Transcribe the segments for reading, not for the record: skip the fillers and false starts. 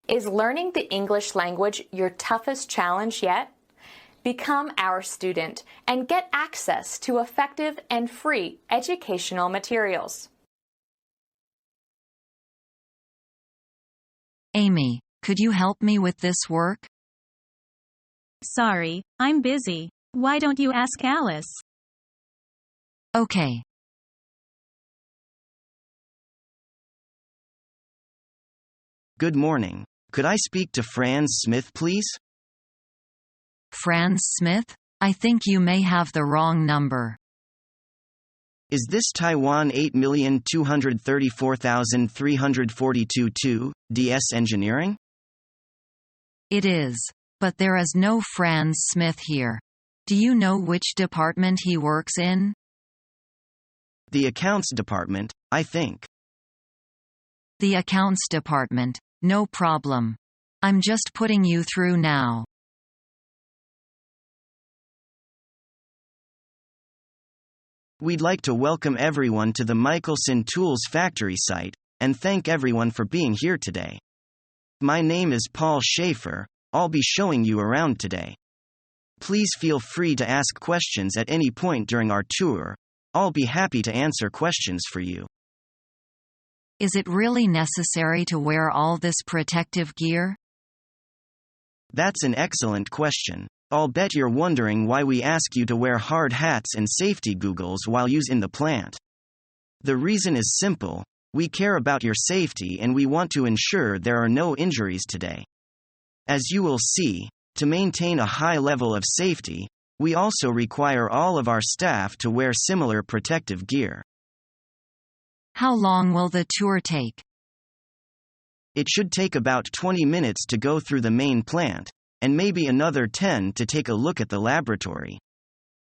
Is learning the English language your toughest challenge yet? Become our student and get access to effective and free educational materials. Amy, could you help me with this work? Sorry, I'm busy. Why don't you ask Alice? Okay. Good morning. Could I speak to Franz Smith, please? Franz Smith? I think you may have the wrong number. Is this Taiwan 8,234,342 DS Engineering? It is. But there is no Franz Smith here. Do you know which department he works in? The accounts department, I think. The accounts department. No problem. I'm just putting you through now. We'd like to welcome everyone to the Michelson Tools factory site, and thank everyone for being here today. My name is Paul Schaefer. I'll be showing you around today. Please feel free to ask questions at any point during our tour. I'll be happy to answer questions for you. Is it really necessary to wear all this protective gear? That's an excellent question. I'll bet you're wondering why we ask you to wear hard hats and safety goggles while using the plant. The reason is simple. We care about your safety and we want to ensure there are no injuries today. As you will see, to maintain a high level of safety, we also require all of our staff to wear similar protective gear. How long will the tour take? It should take about 20 minutes to go through the main plant, and maybe another 10 to take a look at the laboratory.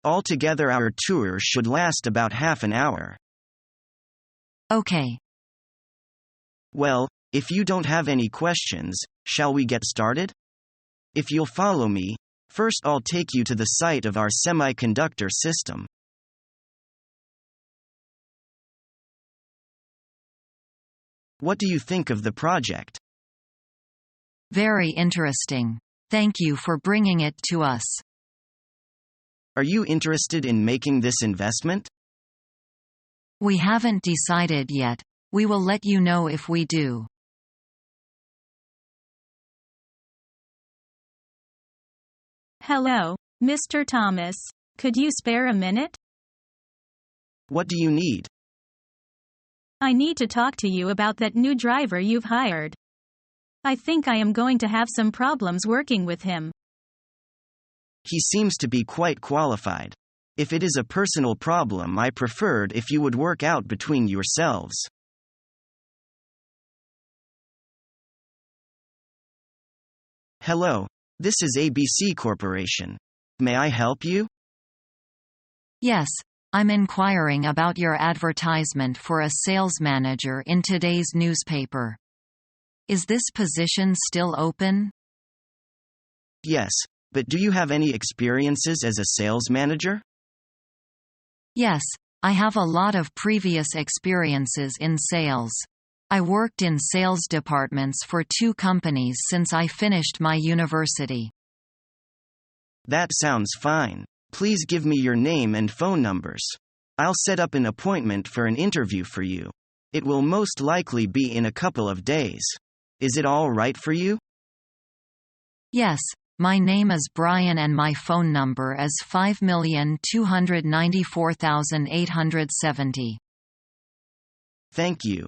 Altogether, our tour should last about half an hour. Okay. Well, if you don't have any questions, shall we get started? If you'll follow me, first I'll take you to the site of our semiconductor system. What do you think of the project? Very interesting. Thank you for bringing it to us. Are you interested in making this investment? We haven't decided yet. We will let you know if we do. Hello, Mr. Thomas. Could you spare a minute? What do you need? I need to talk to you about that new driver you've hired. I think I am going to have some problems working with him. He seems to be quite qualified. If it is a personal problem, I preferred if you would work out between yourselves. Hello, this is ABC Corporation. May I help you? Yes, I'm inquiring about your advertisement for a sales manager in today's newspaper. Is this position still open? Yes, but do you have any experiences as a sales manager? Yes, I have a lot of previous experiences in sales. I worked in sales departments for 2 companies since I finished my university. That sounds fine. Please give me your name and phone numbers. I'll set up an appointment for an interview for you. It will most likely be in a couple of days. Is it all right for you? Yes, my name is Brian and my phone number is 5,294,870. Thank you.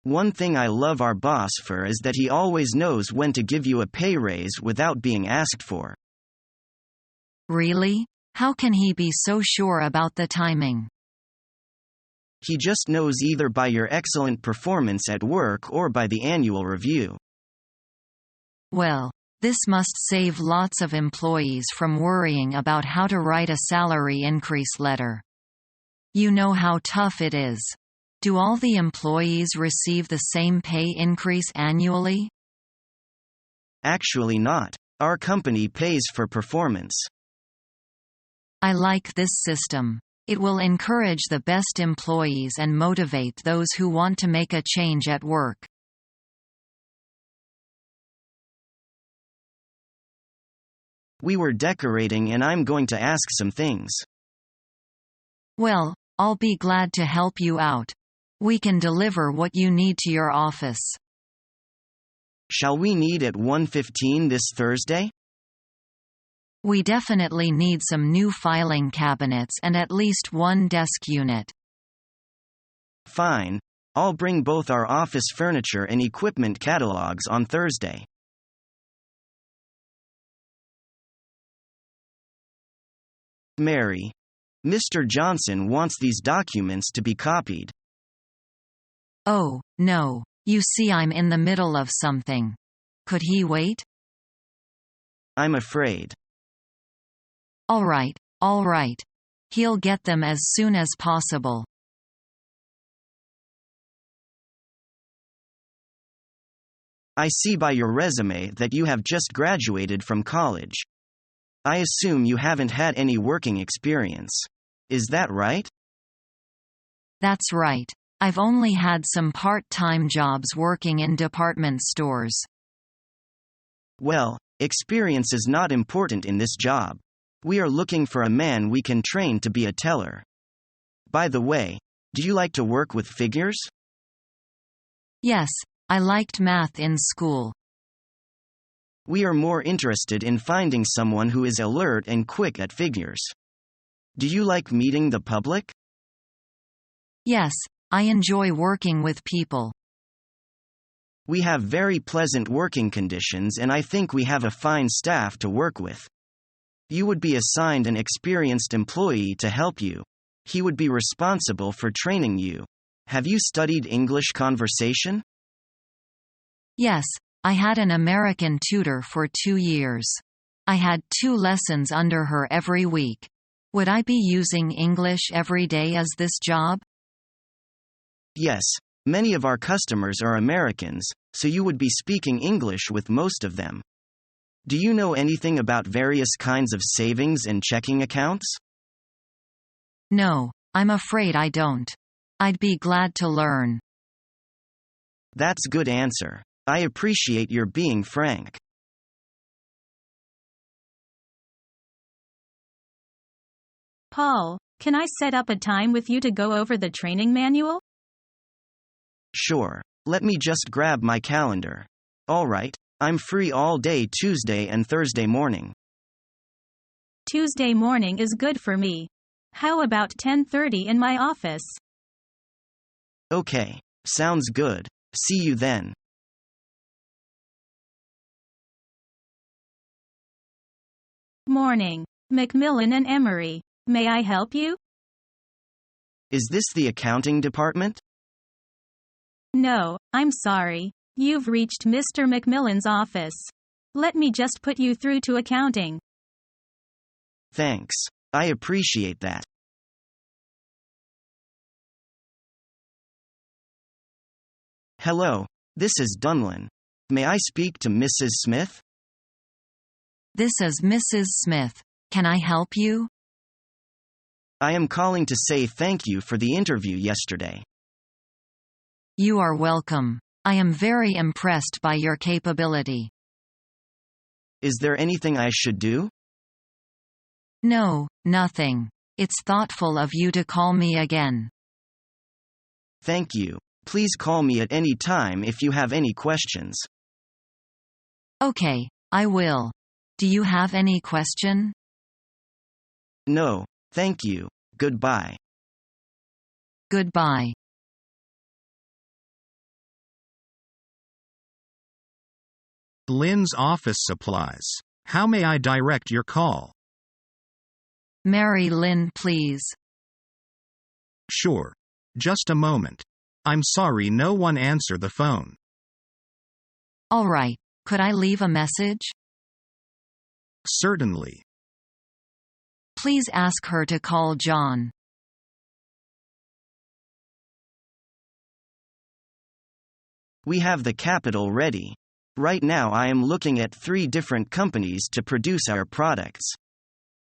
One thing I love our boss for is that he always knows when to give you a pay raise without being asked for. Really? How can he be so sure about the timing? He just knows either by your excellent performance at work or by the annual review. Well, this must save lots of employees from worrying about how to write a salary increase letter. You know how tough it is. Do all the employees receive the same pay increase annually? Actually not. Our company pays for performance. I like this system. It will encourage the best employees and motivate those who want to make a change at work. We were decorating and I'm going to ask some things. Well, I'll be glad to help you out. We can deliver what you need to your office. Shall we meet at 1:15 this Thursday? We definitely need some new filing cabinets and at least one desk unit. Fine. I'll bring both our office furniture and equipment catalogs on Thursday. Mary. Mr. Johnson wants these documents to be copied. Oh, no. You see, I'm in the middle of something. Could he wait? I'm afraid. All right. He'll get them as soon as possible. I see by your resume that you have just graduated from college. I assume you haven't had any working experience. Is that right? That's right. I've only had some part-time jobs working in department stores. Well, experience is not important in this job. We are looking for a man we can train to be a teller. By the way, do you like to work with figures? Yes, I liked math in school. We are more interested in finding someone who is alert and quick at figures. Do you like meeting the public? Yes, I enjoy working with people. We have very pleasant working conditions and I think we have a fine staff to work with. You would be assigned an experienced employee to help you. He would be responsible for training you. Have you studied English conversation? Yes, I had an American tutor for 2 years. I had 2 lessons under her every week. Would I be using English every day as this job? Yes, many of our customers are Americans, so you would be speaking English with most of them. Do you know anything about various kinds of savings and checking accounts? No, I'm afraid I don't. I'd be glad to learn. That's good answer. I appreciate your being frank. Paul, can I set up a time with you to go over the training manual? Sure. Let me just grab my calendar. All right, I'm free all day Tuesday and Thursday morning. Tuesday morning is good for me. How about 10:30 in my office? Okay, sounds good. See you then. Morning. Macmillan and Emery. May I help you? Is this the accounting department? No, I'm sorry. You've reached Mr. Macmillan's office. Let me just put you through to accounting. Thanks. I appreciate that. Hello, this is Dunlin. May I speak to Mrs. Smith? This is Mrs. Smith. Can I help you? I am calling to say thank you for the interview yesterday. You are welcome. I am very impressed by your capability. Is there anything I should do? No, nothing. It's thoughtful of you to call me again. Thank you. Please call me at any time if you have any questions. Okay, I will. Do you have any question? No, thank you. Goodbye. Goodbye. Lynn's office supplies. How may I direct your call? Mary Lynn, please. Sure. Just a moment. I'm sorry, no one answered the phone. All right. Could I leave a message? Certainly. Please ask her to call John. We have the capital ready. Right now I am looking at 3 different companies to produce our products.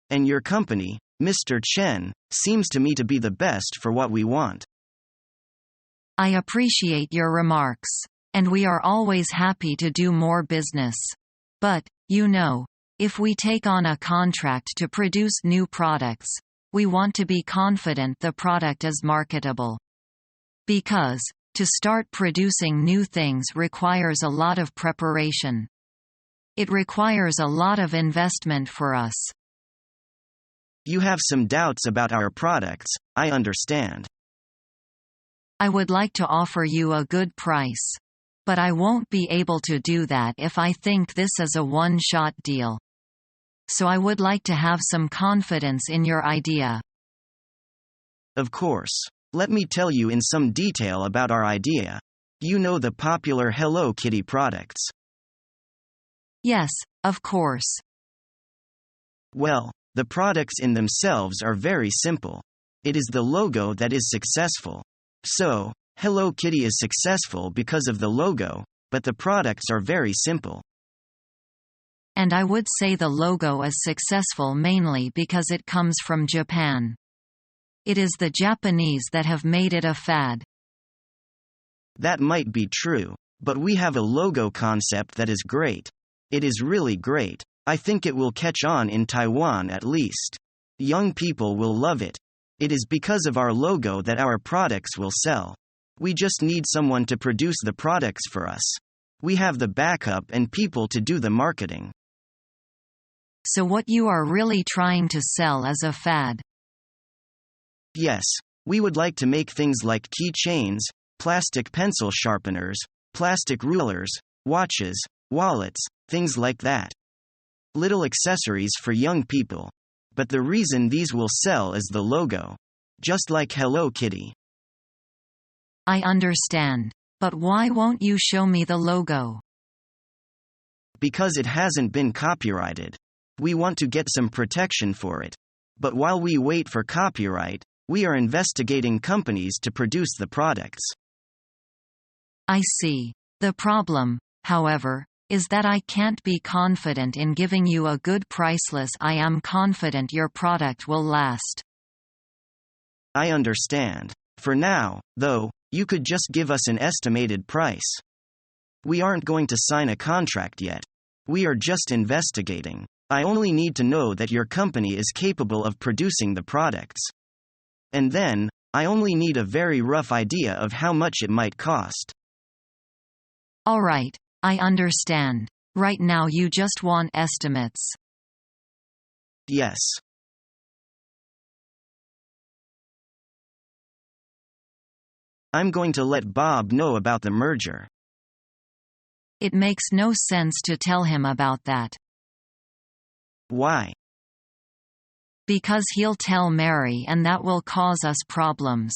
And your company, Mr. Chen, seems to me to be the best for what we want. I appreciate your remarks. And we are always happy to do more business. But, you know, if we take on a contract to produce new products, we want to be confident the product is marketable. Because, to start producing new things requires a lot of preparation. It requires a lot of investment for us. You have some doubts about our products, I understand. I would like to offer you a good price. But I won't be able to do that if I think this is a one-shot deal. So I would like to have some confidence in your idea. Of course. Let me tell you in some detail about our idea. You know the popular Hello Kitty products. Yes, of course. Well, the products in themselves are very simple. It is the logo that is successful. So, Hello Kitty is successful because of the logo, but the products are very simple. And I would say the logo is successful mainly because it comes from Japan. It is the Japanese that have made it a fad. That might be true, but we have a logo concept that is great. It is really great. I think it will catch on in Taiwan at least. Young people will love it. It is because of our logo that our products will sell. We just need someone to produce the products for us. We have the backup and people to do the marketing. So what you are really trying to sell is a fad. Yes, we would like to make things like keychains, plastic pencil sharpeners, plastic rulers, watches, wallets, things like that. Little accessories for young people. But the reason these will sell is the logo. Just like Hello Kitty. I understand. But why won't you show me the logo? Because it hasn't been copyrighted. We want to get some protection for it. But while we wait for copyright, we are investigating companies to produce the products. I see. The problem, however, is that I can't be confident in giving you a good priceless. I am confident your product will last. I understand. For now, though, you could just give us an estimated price. We aren't going to sign a contract yet. We are just investigating. I only need to know that your company is capable of producing the products. And then, I only need a very rough idea of how much it might cost. All right, I understand. Right now you just want estimates. Yes. I'm going to let Bob know about the merger. It makes no sense to tell him about that. Why? Because he'll tell Mary and that will cause us problems.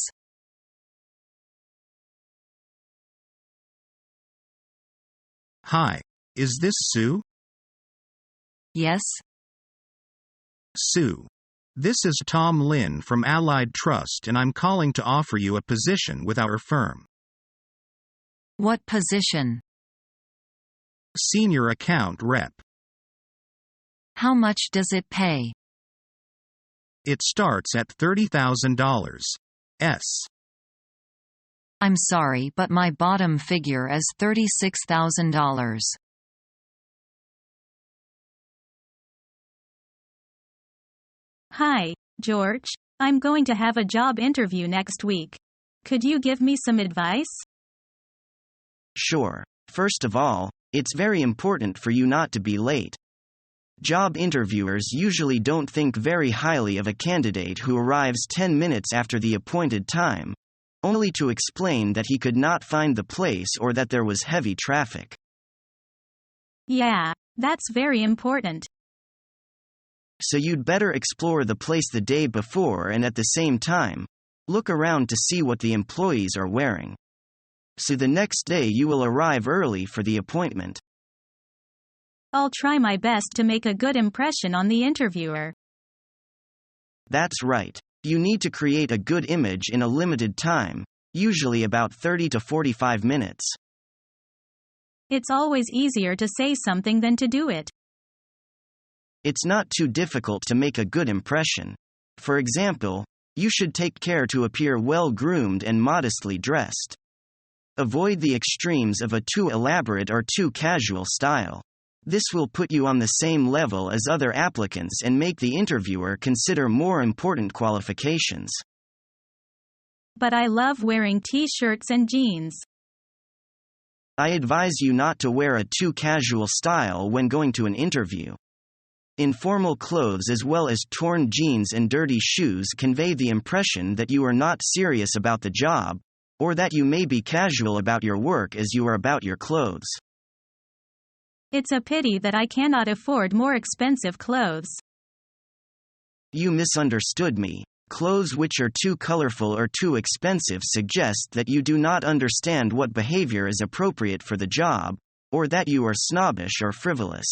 Hi. Is this Sue? Yes? Sue. This is Tom Lin from Allied Trust and I'm calling to offer you a position with our firm. What position? Senior account rep. How much does it pay? It starts at $30,000. I'm sorry, but my bottom figure is $36,000. Hi, George. I'm going to have a job interview next week. Could you give me some advice? Sure. First of all, it's very important for you not to be late. Job interviewers usually don't think very highly of a candidate who arrives 10 minutes after the appointed time, only to explain that he could not find the place or that there was heavy traffic. Yeah, that's very important. So you'd better explore the place the day before and at the same time, look around to see what the employees are wearing. So the next day you will arrive early for the appointment. I'll try my best to make a good impression on the interviewer. That's right. You need to create a good image in a limited time, usually about 30 to 45 minutes. It's always easier to say something than to do it. It's not too difficult to make a good impression. For example, you should take care to appear well-groomed and modestly dressed. Avoid the extremes of a too elaborate or too casual style. This will put you on the same level as other applicants and make the interviewer consider more important qualifications. But I love wearing t-shirts and jeans. I advise you not to wear a too casual style when going to an interview. Informal clothes as well as torn jeans and dirty shoes convey the impression that you are not serious about the job, or that you may be casual about your work as you are about your clothes. It's a pity that I cannot afford more expensive clothes. You misunderstood me. Clothes which are too colorful or too expensive suggest that you do not understand what behavior is appropriate for the job, or that you are snobbish or frivolous.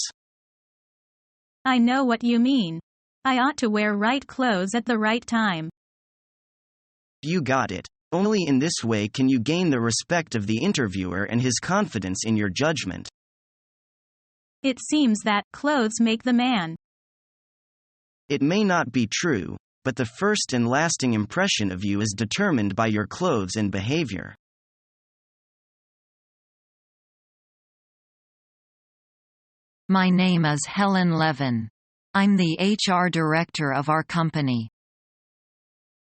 I know what you mean. I ought to wear right clothes at the right time. You got it. Only in this way can you gain the respect of the interviewer and his confidence in your judgment. It seems that clothes make the man. It may not be true, but the first and lasting impression of you is determined by your clothes and behavior. My name is Helen Levin. I'm the HR director of our company.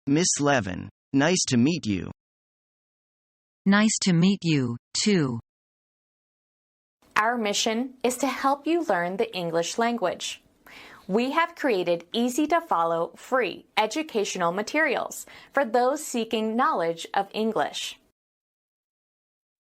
Miss Levin, nice to meet you. Nice to meet you, too. Our mission is to help you learn the English language. We have created easy-to-follow, free educational materials for those seeking knowledge of English.